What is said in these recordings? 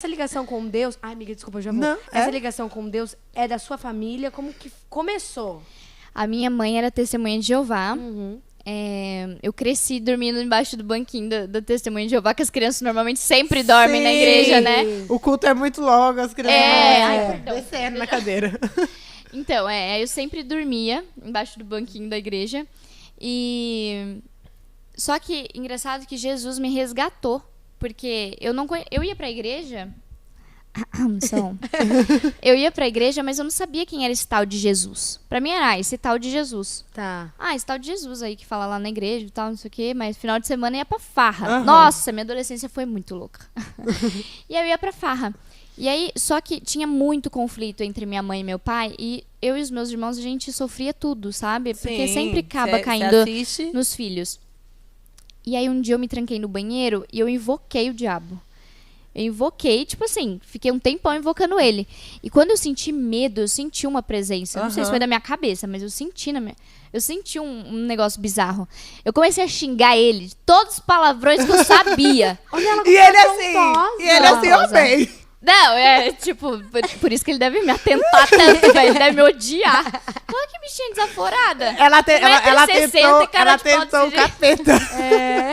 Essa ligação com Deus... Ai, amiga, desculpa, eu já vou. Não, Essa ligação com Deus é da sua família? Como que começou? A minha mãe era testemunha de Jeová. Uhum. Eu cresci dormindo embaixo do banquinho da testemunha de Jeová, que as crianças normalmente sempre dormem na igreja, né? O culto é muito longo, as crianças descendo na cadeira. Então, eu sempre dormia embaixo do banquinho da igreja. E... Só que, engraçado que Jesus me resgatou. Porque eu ia pra igreja... Eu ia pra igreja, mas eu não sabia quem era esse tal de Jesus. Pra mim era esse tal de Jesus. Tá. Esse tal de Jesus aí que fala lá na igreja e tal, não sei o quê. Mas final de semana ia pra farra. Uhum. Nossa, minha adolescência foi muito louca. E aí eu ia pra farra. E aí, só que tinha muito conflito entre minha mãe e meu pai. E eu e os meus irmãos, a gente sofria tudo, sabe? Porque sempre acaba caindo nos filhos. E aí um dia eu me tranquei no banheiro e eu invoquei o diabo. Eu invoquei, tipo assim, fiquei um tempão invocando ele. E quando eu senti medo, eu senti uma presença. Não sei se foi da minha cabeça, mas eu senti eu senti um negócio bizarro. Eu comecei a xingar ele de todos os palavrões que eu sabia. Olha ela E ele assim, eu bem. Não, tipo, por isso que ele deve me atentar tanto, velho. Ele deve me odiar. Olha que bichinha desaforada. Ela tentou o capeta.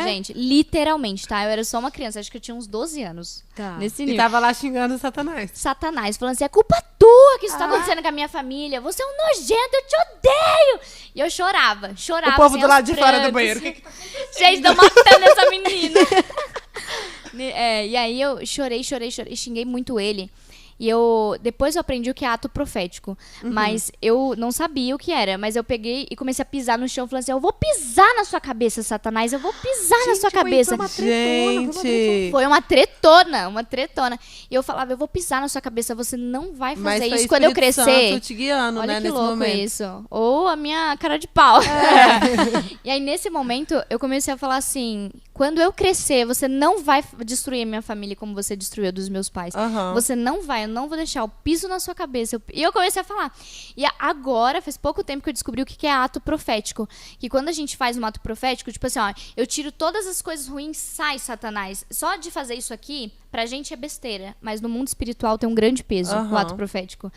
Gente, literalmente, tá? Eu era só uma criança, acho que eu tinha uns 12 anos. Tá. Nesse E nível. tava lá xingando Satanás. Satanás, falando assim, é culpa tua que isso tá acontecendo com a minha família. Você é um nojento, eu te odeio. E eu chorava. O povo assim, do lado de prantos. fora do banheiro. Que tá Gente, tô matando essa menina. E aí eu chorei, xinguei muito ele. E depois eu aprendi o que é ato profético. Mas eu não sabia o que era. Mas eu peguei e comecei a pisar no chão. Falando assim, eu vou pisar na sua cabeça, Satanás. Eu vou pisar na sua cabeça. Foi uma tretona. E eu falava, eu vou pisar na sua cabeça. Você não vai fazer isso quando eu crescer. Santo te guiando, Olha né, que nesse louco momento. isso. Ou a minha cara de pau. E aí, nesse momento, eu comecei a falar assim, quando eu crescer, você não vai destruir a minha família como você destruiu a dos meus pais. Você não vai, eu não vou deixar, eu piso na sua cabeça. E eu comecei a falar. E agora, faz pouco tempo que eu descobri o que é ato profético. Que quando a gente faz um ato profético, tipo assim, ó, eu tiro todas as coisas ruins, sai, Satanás. Só de fazer isso aqui, pra gente é besteira. Mas no mundo espiritual tem um grande peso, o ato profético.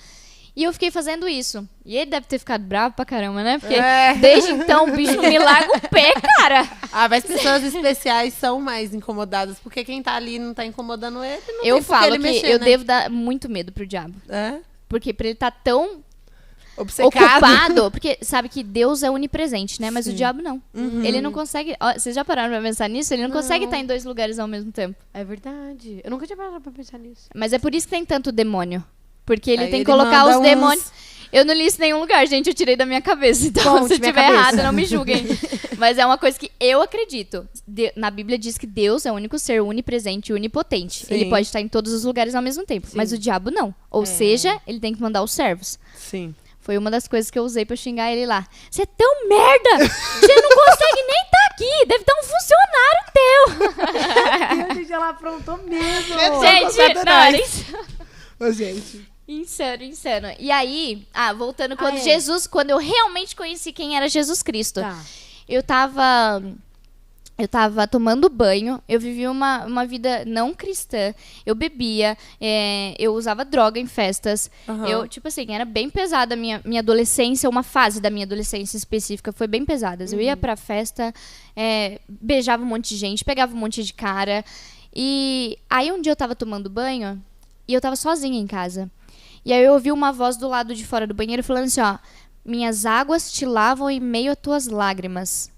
E eu fiquei fazendo isso. E ele deve ter ficado bravo pra caramba, né? Porque desde então o bicho me larga o pé, cara. Mas pessoas especiais são mais incomodadas. Porque quem tá ali não tá incomodando ele, não eu tem por que falo ele que mexer, eu né? devo dar muito medo pro diabo. Porque pra ele tá tão obcecado. Ocupado. Porque sabe que Deus é onipresente, né? Mas o diabo não. Ele não consegue... Vocês já pararam pra pensar nisso? Ele não consegue estar em dois lugares ao mesmo tempo. É verdade. Eu nunca tinha parado pra pensar nisso. Mas é por isso que tem tanto demônio. Porque ele Aí tem que ele colocar manda os demônios... Eu não li isso em nenhum lugar, gente. Eu tirei da minha cabeça. Então, se eu tiver errado, não me julguem. Mas é uma coisa que eu acredito. Na Bíblia diz que Deus é o único ser onipresente e onipotente. Sim. Ele pode estar em todos os lugares ao mesmo tempo. Mas o diabo não. Ou seja, ele tem que mandar os servos. Sim. Foi uma das coisas que eu usei pra xingar ele lá. Você é tão merda! Você não consegue nem estar aqui! Deve ter um funcionário teu! Gente, ela aprontou mesmo. Gente, não, era isso. Gente. Insano. E aí, voltando, quando eu realmente conheci quem era Jesus Cristo. Tá. Eu tava tomando banho, eu vivia uma vida não cristã, eu bebia, eu usava droga em festas, eu, tipo assim, era bem pesada a minha adolescência, uma fase da minha adolescência específica foi bem pesada. Eu ia pra festa, beijava um monte de gente, pegava um monte de cara, e aí um dia eu tava tomando banho, e eu tava sozinha em casa. E aí eu ouvi uma voz do lado de fora do banheiro falando assim, ó, minhas águas te lavam em meio a tuas lágrimas.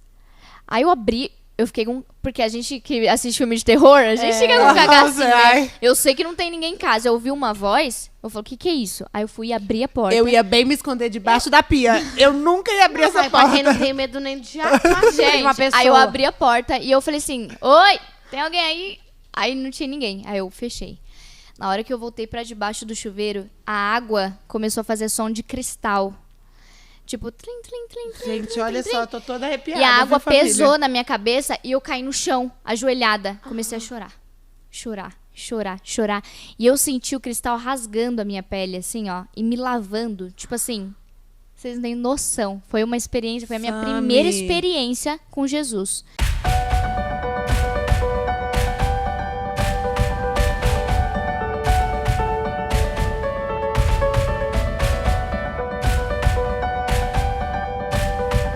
Aí eu abri, eu fiquei com... Porque a gente que assiste filme de terror, a gente fica com cagacinho, né? Eu sei que não tem ninguém em casa. Eu ouvi uma voz, eu falei, o que é isso? Aí eu fui e abri a porta. Eu ia bem me esconder debaixo da pia. Eu nunca ia abrir essa porta. Pra quem não tem medo nem de gente, uma pessoa. aí eu abri a porta e eu falei assim, oi, tem alguém aí? Aí não tinha ninguém. Aí eu fechei. Na hora que eu voltei pra debaixo do chuveiro, a água começou a fazer som de cristal. Tipo, tlim, tlim, tlim, tlim. Gente, tlim, olha tlim, só, tô toda arrepiada. E a água viu, família? pesou na minha cabeça e eu caí no chão, ajoelhada. Comecei a chorar. Chorar. E eu senti o cristal rasgando a minha pele, assim, ó. E me lavando. Tipo assim, vocês não têm noção. Foi uma experiência, foi a minha primeira experiência com Jesus.